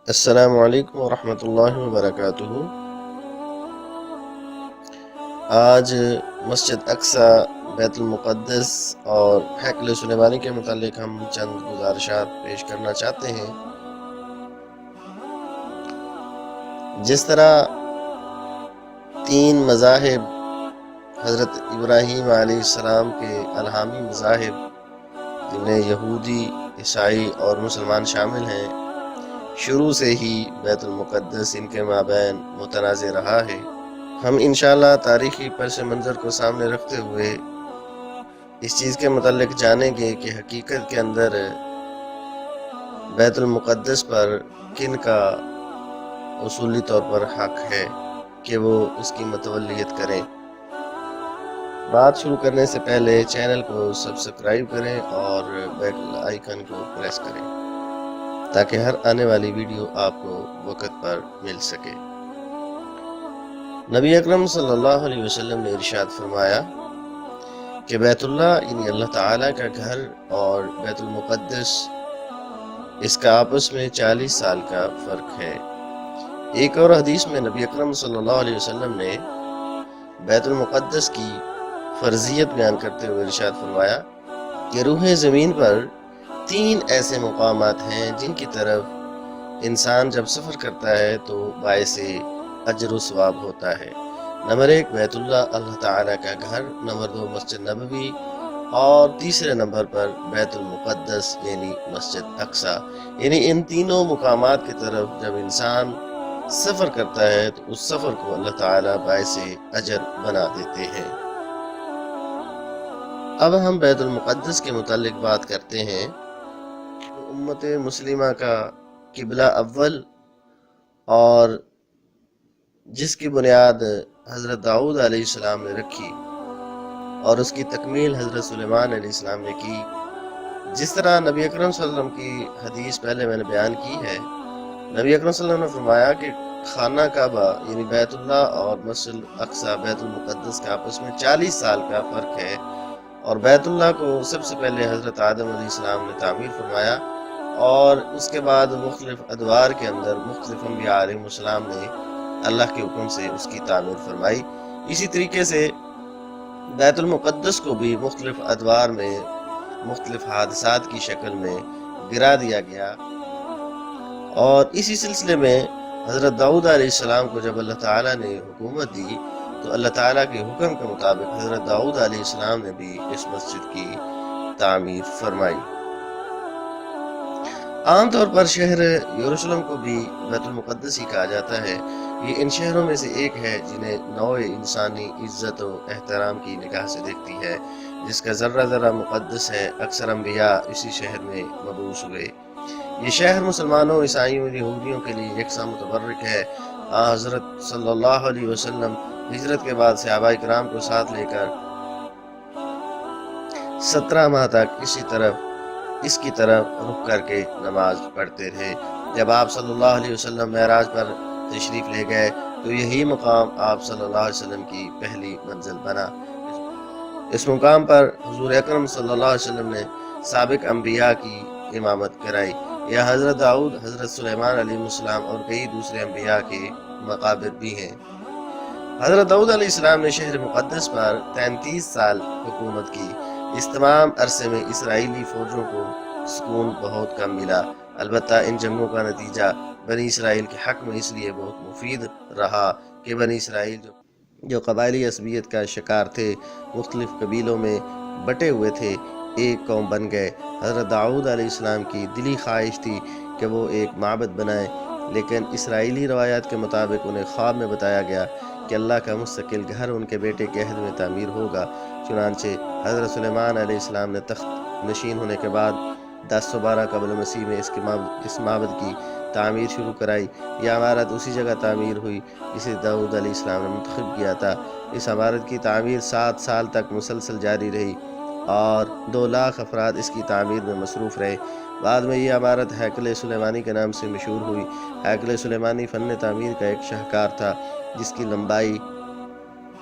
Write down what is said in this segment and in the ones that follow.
السلام علیکم ورحمۃ اللہ وبرکاتہ۔ آج مسجد اقصی، بیت المقدس اور ہیکل سلیمانی کے متعلق ہم چند گزارشات پیش کرنا چاہتے ہیں۔ جس طرح تین مذاہب حضرت ابراہیم علیہ السلام کے الہامی مذاہب جن میں یہودی، عیسائی اور مسلمان شامل ہیں، شروع سے ہی بیت المقدس ان کے مابین متنازع رہا ہے۔ ہم انشاءاللہ تاریخی پس منظر کو سامنے رکھتے ہوئے اس چیز کے متعلق جانیں گے کہ حقیقت کے اندر بیت المقدس پر کن کا اصولی طور پر حق ہے کہ وہ اس کی متولیت کریں۔ بات شروع کرنے سے پہلے چینل کو سبسکرائب کریں اور بیل آئیکن کو پریس کریں تاکہ ہر آنے والی ویڈیو آپ کو وقت پر مل سکے۔ نبی اکرم صلی اللہ علیہ وسلم نے ارشاد فرمایا کہ بیت اللہ یعنی اللہ تعالیٰ کا گھر اور بیت المقدس، اس کا آپس میں 40 سال کا فرق ہے۔ ایک اور حدیث میں نبی اکرم صلی اللہ علیہ وسلم نے بیت المقدس کی فرضیت بیان کرتے ہوئے ارشاد فرمایا کہ روح زمین پر 3 ایسے مقامات ہیں جن کی طرف انسان جب سفر کرتا ہے تو باعث اجر و ثواب ہوتا ہے۔ نمبر 1 بیت اللہ، اللہ تعالیٰ کا گھر، نمبر 2 مسجد نبوی، اور تیسرے نمبر پر بیت المقدس یعنی مسجد اقصی۔ یعنی ان تینوں مقامات کی طرف جب انسان سفر کرتا ہے تو اس سفر کو اللہ تعالیٰ باعث اجر بنا دیتے ہیں۔ اب ہم بیت المقدس کے متعلق بات کرتے ہیں۔ امت مسلمہ کا قبلہ اول اور جس کی بنیاد حضرت داؤد علیہ السلام نے رکھی اور اس کی تکمیل حضرت سلیمان علیہ السلام نے کی، جس طرح نبی اکرم صلی اللہ علیہ وسلم کی حدیث پہلے میں نے بیان کی ہے۔ نبی اکرم صلی اللہ علیہ وسلم نے فرمایا کہ خانہ کعبہ یعنی بیت اللہ اور مسجد اقصی بیت المقدس کا آپس میں 40 سال کا فرق ہے، اور بیت اللہ کو سب سے پہلے حضرت آدم علیہ السلام نے تعمیر فرمایا اور اس کے بعد مختلف ادوار کے اندر مختلف انبیاء علیہ السلام نے اللہ کے حکم سے اس کی تعمیر فرمائی۔ اسی طریقے سے بیت المقدس کو بھی مختلف ادوار میں مختلف حادثات کی شکل میں گرا دیا گیا، اور اسی سلسلے میں حضرت داؤد علیہ السلام کو جب اللہ تعالیٰ نے حکومت دی تو اللہ تعالیٰ کے حکم کے مطابق حضرت داؤد علیہ السلام نے بھی اس مسجد کی تعمیر فرمائی۔ عام طور پر شہر یروشلم کو بھی بیت المقدس ہی کہا جاتا ہے۔ یہ ان شہروں میں سے ایک ہے جنہیں نوع انسانی عزت و احترام کی نگاہ سے دیکھتی ہے، جس کا ذرہ ذرہ مقدس ہے۔ اکثر انبیاء اسی شہر میں مبعوث ہوئے۔ یہ شہر مسلمانوں، عیسائیوں اور یہودیوں کے لیے یکساں متبرک ہے۔ حضرت صلی اللہ علیہ وسلم ہجرت کے بعد صحابہ کرام کو ساتھ لے کر 17 ماہ تک اس کی طرف رخ کر کے نماز پڑھتے رہے۔ جب آپ صلی اللہ علیہ وسلم معراج پر تشریف لے گئے تو یہی مقام آپ صلی اللہ علیہ وسلم کی پہلی منزل بنا۔ اس مقام پر حضور اکرم صلی اللہ علیہ وسلم نے سابق انبیاء کی امامت کرائی۔ یہ حضرت داؤد، حضرت سلیمان علیہ السلام اور کئی دوسرے انبیاء کے مقابر بھی ہیں۔ حضرت داؤد علیہ السلام نے شہر مقدس پر 33 سال حکومت کی۔ اس تمام عرصے میں اسرائیلی فوجوں کو سکون بہت کم ملا، البتہ ان جنگوں کا نتیجہ بنی اسرائیل کے حق میں اس لیے بہت مفید رہا کہ بنی اسرائیل جو قبائلی عصبیت کا شکار تھے، مختلف قبیلوں میں بٹے ہوئے تھے، ایک قوم بن گئے۔ حضرت داؤد علیہ السلام کی دلی خواہش تھی کہ وہ ایک معبد بنائیں، لیکن اسرائیلی روایات کے مطابق انہیں خواب میں بتایا گیا کہ اللہ کا مستقل گھر ان کے بیٹے کے عہد میں تعمیر ہوگا۔ چنانچہ حضرت سلیمان علیہ السلام نے تخت نشین ہونے کے بعد 1012 قبل مسیح میں اس معبد کی تعمیر شروع کرائی۔ یہ عمارت اسی جگہ تعمیر ہوئی جسے داؤد علیہ السلام نے منتخب کیا تھا۔ اس عمارت کی تعمیر 7 سال تک مسلسل جاری رہی اور 2 لاکھ افراد اس کی تعمیر میں مصروف رہے۔ بعد میں یہ عمارت ہیکل سلیمانی کے نام سے مشہور ہوئی۔ ہیکل سلیمانی فن تعمیر کا ایک شاہکار تھا جس کی لمبائی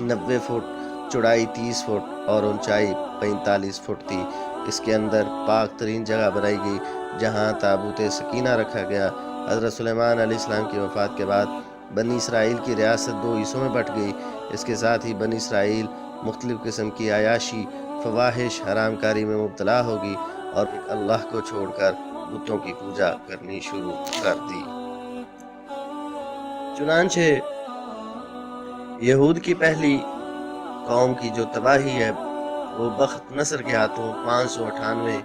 90 فٹ، چوڑائی 30 فٹ اور اونچائی 45 فٹ تھی۔ اس کے اندر پاک ترین جگہ بنائی گئی جہاں تابوت سکینہ رکھا گیا۔ حضرت سلیمان علیہ السلام کی وفات کے بعد بنی اسرائیل کی ریاست 2 حصوں میں بٹ گئی۔ اس کے ساتھ ہی بنی اسرائیل مختلف قسم کی عیاشی، فواحش، حرام کاری میں مبتلا ہوگی اور اللہ کو چھوڑ کر بتوں کی پوجا کرنی شروع کر دی۔ چنانچہ یہود کی پہلی قوم کی جو تباہی ہے وہ بخت نصر کے ہاتھوں 598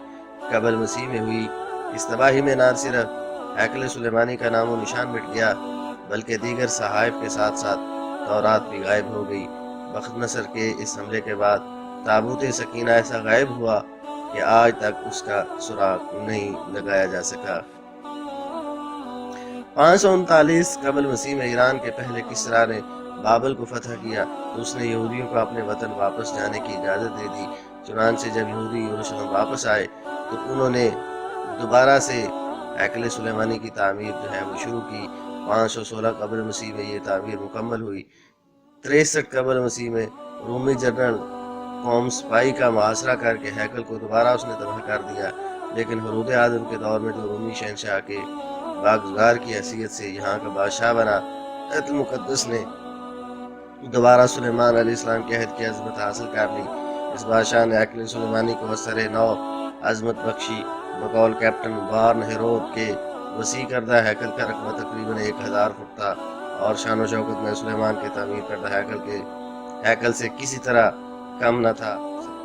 قبل مسیح میں ہوئی۔ اس تباہی میں نہ صرف ہیکل سلیمانی کا نام و نشان مٹ گیا بلکہ دیگر صحائف کے ساتھ ساتھ تورات بھی غائب ہو گئی۔ بخت نصر کے اس حملے کے بعد تابوت سکینہ ایسا غائب ہوا کہ آج تک اس کا سراغ نہیں لگایا جا سکا۔ 539 قبل مسیح میں ایران کے پہلے کسرا نے بابل کو فتح کیا تو اس نے یہودیوں کو اپنے وطن واپس جانے کی اجازت دے دی۔ چنانچہ جب یہودی یروشلم واپس آئے تو انہوں نے دوبارہ سے ہیکل سلیمانی کی تعمیر جو ہے وہ شروع کی۔ 516 قبل مسیح میں یہ تعمیر مکمل ہوئی۔ 63 قبل مسیح میں رومی جنرل قوم سپاہی کا محاصرہ کر کے ہیکل کو دوبارہ اس نے تباہ کر دیا، لیکن ہرود اعظم کے دور میں جو رومی شہنشاہ کے باغزگار کی حیثیت سے یہاں کا بادشاہ بنا، بیت المقدس نے دوبارہ سلیمان علیہ السلام کے عہد کی عظمت حاصل کر لی۔ اس بادشاہ نے ہیکل سلیمانی کو اثر نو عظمت بخشی۔ بقول کیپٹن بارن ہیرود کے وسیع کردہ ہیکل کا رقبہ تقریباً 1000 فٹ تھا اور شان و شوکت میں سلیمان کے تعمیر کردہ ہیکل سے کسی طرح کم نہ تھا۔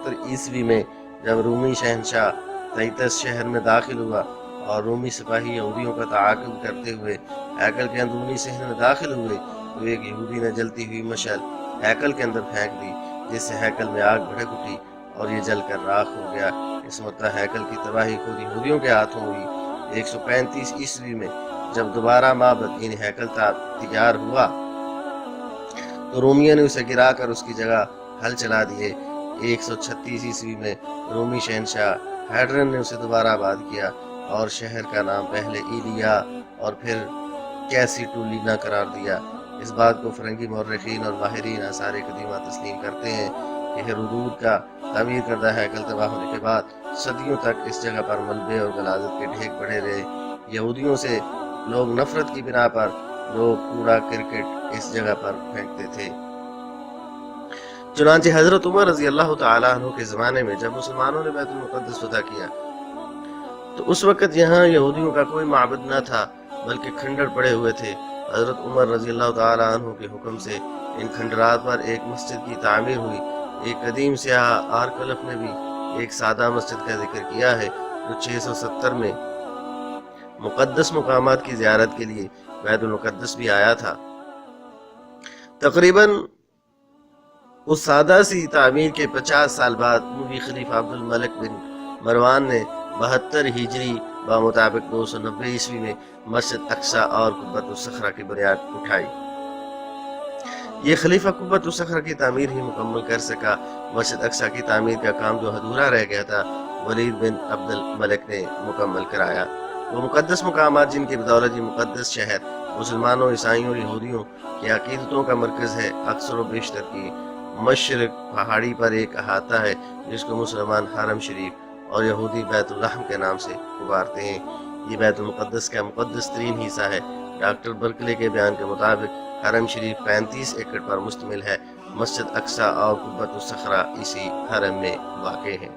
70 عیسوی میں جب رومی شہنشاہ تیتس شہر میں داخل ہوا اور رومی سپاہی یہودیوں کا تعاقب کرتے ہوئے ہیکل کے اندرونی صحن میں داخل ہوئے تو ایک یہودی نے جلتی ہوئی مشعل ہیکل کے اندر پھینک دی، جس سے ہیکل میں آگ بھڑک اٹھی اور یہ جل کر راکھ ہو گیا۔ اس مرتبہ ہیکل کی تباہی خود یہودیوں کے ہاتھوں ہوئی۔ 135 عیسوی میں جب دوبارہ معبد یعنی ہیکل تیار ہوا تو رومیوں نے اسے گرا کر اس کی جگہ حل چلا دیے۔ 136 عیسوی میں رومی شہنشاہ ہیڈرن نے اسے دوبارہ آباد کیا اور شہر کا نام پہلے ایلیا اور پھر کیسیٹولینا قرار دیا۔ اس بات کو فرنگی مورخین اور ماہرین آثار قدیمہ تسلیم کرتے ہیں کہ ہیرودوت کا تعمیر کردہ ہیکل تباہ ہونے کے بعد صدیوں تک اس جگہ پر ملبے اور غلاظت کے ڈھیگ پڑے رہے۔ یہودیوں سے لوگ نفرت کی بنا پر لوگ کوڑا کرکٹ اس جگہ پر پھینکتے تھے۔ چنانچہ حضرت عمر رضی اللہ تعالیٰ عنہ کے زمانے میں جب مسلمانوں نے بیت المقدس فتح کیا تو اس وقت یہاں یہودیوں کا کوئی معبد نہ تھا بلکہ کھنڈر پڑے ہوئے تھے۔ حضرت عمر رضی اللہ تعالیٰ عنہ کے حکم سے ان کھنڈرات پر ایک مسجد کی تعمیر ہوئی۔ ایک قدیم سیاح آرکلف نے بھی ایک سادہ مسجد کا ذکر کیا ہے جو 670 میں مقدس مقامات کی زیارت کے لیے بیت المقدس بھی آیا تھا۔ تقریباً اس سادہ سی تعمیر کے 50 سال بعد اموی خلیفہ عبد الملک بن مروان نے 72 ہجری بمطابق 290 عیسوی میں مسجد اقصیٰ اور قبۃ الصخرہ کی بنیاد اٹھائی۔ یہ خلیفہ قبۃ الصخرہ کی تعمیر ہی مکمل کر سکا۔ مسجد اقصیٰ کی تعمیر کا کام جو ادھورا رہ گیا تھا ولید بن عبد الملک نے مکمل کرایا۔ وہ مقدس مقامات جن کی بدولت یہ مقدس شہر مسلمانوں، عیسائیوں اور یہودیوں کی عقیدتوں کا مرکز ہے، اکثر و بیشتر کی مشرق پہاڑی پر ایک احاطہ ہے جس کو مسلمان حرم شریف اور یہودی بیت الرحم کے نام سے پکارتے ہیں۔ یہ بیت المقدس کا مقدس ترین حصہ ہے۔ ڈاکٹر برکلے کے بیان کے مطابق حرم شریف 35 ایکڑ پر مشتمل ہے۔ مسجد اقصیٰ اور قبۃ الصخرہ اسی حرم میں واقع ہیں۔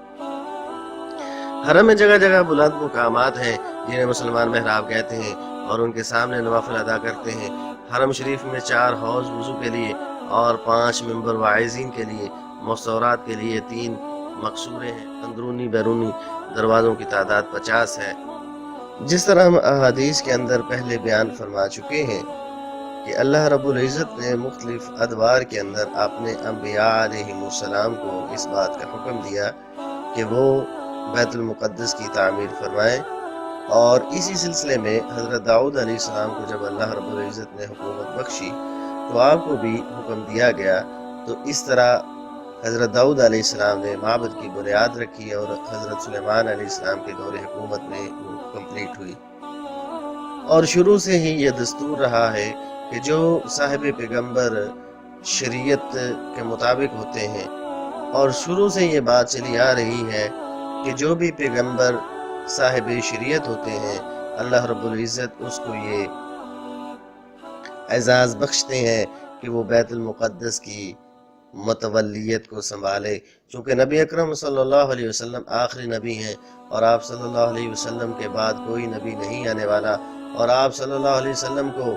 حرم میں جگہ جگہ بلند مقامات ہیں جنہیں مسلمان محراب کہتے ہیں اور ان کے سامنے نوافل ادا کرتے ہیں۔ حرم شریف میں 4 حوض وضو کے لیے اور 5 منبر واعظین کے لیے، مستورات کے لیے 3 مقصورے ہیں۔ اندرونی بیرونی دروازوں کی تعداد 50 ہے۔ جس طرح ہم احادیث کے اندر پہلے بیان فرما چکے ہیں کہ اللہ رب العزت نے مختلف ادوار کے اندر اپنے انبیاء علیہم السلام کو اس بات کا حکم دیا کہ وہ بیت المقدس کی تعمیر فرمائیں، اور اسی سلسلے میں حضرت داؤد علیہ السلام کو جب اللہ رب العزت نے حکومت بخشی تو آپ کو بھی حکم دیا گیا۔ تو اس طرح حضرت داؤد علیہ السلام نے معبد کی بنیاد رکھی اور حضرت سلیمان علیہ السلام کے دور حکومت میں وہ کمپلیٹ ہوئی۔ اور شروع سے ہی یہ دستور رہا ہے کہ جو صاحب پیغمبر شریعت کے مطابق ہوتے ہیں، اور شروع سے یہ بات چلی آ رہی ہے کہ جو بھی پیغمبر صاحب شریعت ہوتے ہیں اللہ رب العزت اس کو یہ اعزاز بخشتے ہیں کہ وہ بیت المقدس کی متولیت کو سنبھالے، چونکہ نبی اکرم صلی اللہ علیہ وسلم آخری نبی ہیں، اور آپ صلی اللہ علیہ وسلم کے بعد کوئی نبی نہیں آنے والا، اور آپ صلی اللہ علیہ وسلم کو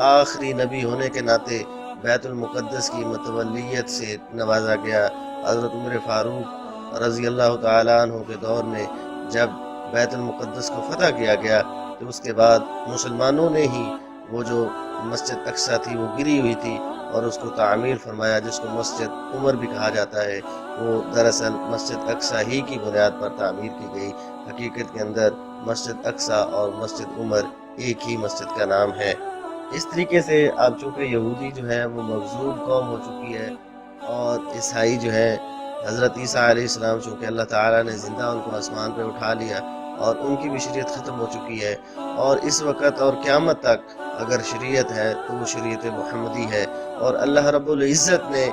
آخری نبی ہونے کے ناطے بیت المقدس کی متولیت سے نوازا گیا۔ حضرت عمر فاروق رضی اللہ تعالیٰ عنہ کے دور میں جب بیت المقدس کو فتح کیا گیا تو اس کے بعد مسلمانوں نے ہی وہ جو مسجد اقصی تھی وہ گری ہوئی تھی اور اس کو تعمیر فرمایا، جس کو مسجد عمر بھی کہا جاتا ہے، وہ دراصل مسجد اقصی ہی کی بنیاد پر تعمیر کی گئی۔ حقیقت کے اندر مسجد اقصی اور مسجد عمر ایک ہی مسجد کا نام ہے۔ اس طریقے سے اب چونکہ یہودی جو ہے وہ مغزوب قوم ہو چکی ہے، اور عیسائی جو ہے حضرت عیسیٰ علیہ السلام چونکہ اللہ تعالیٰ نے زندہ ان کو آسمان پہ اٹھا لیا اور ان کی بھی شریعت ختم ہو چکی ہے، اور اس وقت اور قیامت تک اگر شریعت ہے تو وہ شریعت محمدی ہے، اور اللہ رب العزت نے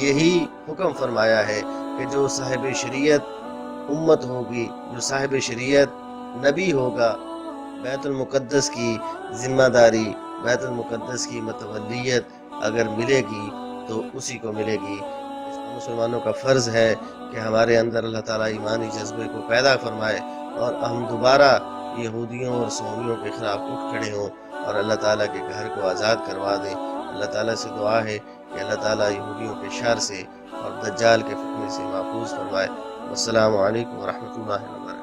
یہی حکم فرمایا ہے کہ جو صاحب شریعت امت ہوگی، جو صاحب شریعت نبی ہوگا، بیت المقدس کی ذمہ داری، بیت المقدس کی متولیت اگر ملے گی تو اسی کو ملے گی۔ مسلمانوں کا فرض ہے کہ ہمارے اندر اللہ تعالیٰ ایمانی جذبے کو پیدا فرمائے اور ہم دوبارہ یہودیوں اور سوریوں کے خلاف اٹھ کھڑے ہوں اور اللہ تعالیٰ کے گھر کو آزاد کروا دیں۔ اللہ تعالیٰ سے دعا ہے کہ اللہ تعالیٰ یہودیوں کے شر سے اور دجال کے فتنے سے محفوظ فرمائے۔ والسلام علیکم ورحمۃ اللہ وبرکاتہ۔